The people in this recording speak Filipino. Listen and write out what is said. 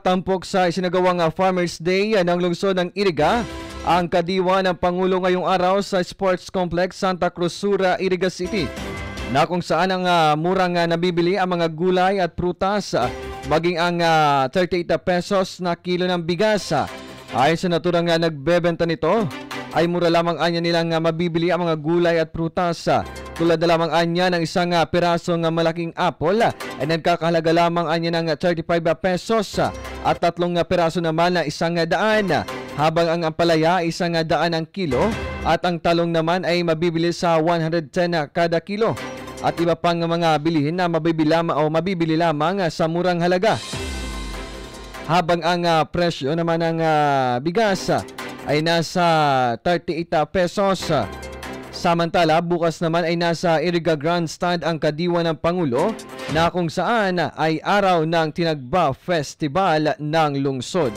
Tampok sa isinagawang Farmers Day ng lungsod ng Iriga, ang kadiwa ng Pangulo ngayong araw sa Sports Complex Santa Cruz Sur, Iriga City, na kung saan ang murang nabibili ang mga gulay at prutas, maging ang 38 pesos na kilo ng bigas. Ayon sa naturang nagbebenta nito, ay mura lamang anya nilang mabibili ang mga gulay at prutas. Tulad na lamang anya ng isang pirasong malaking apple ay nagkakahalaga lamang anya ng 35 pesos at tatlong piraso naman na 100, habang ang ampalaya ay 100 ang kilo at ang talong naman ay mabibili sa 110 kada kilo at iba pang mga bilihin na mabibili lamang sa murang halaga. Habang ang presyo naman ng bigas ay nasa 38 pesos. Samantala, bukas naman ay nasa Iriga Grandstand ang kadiwa ng Pangulo na kung saan ay araw ng Tinagba Festival ng lungsod.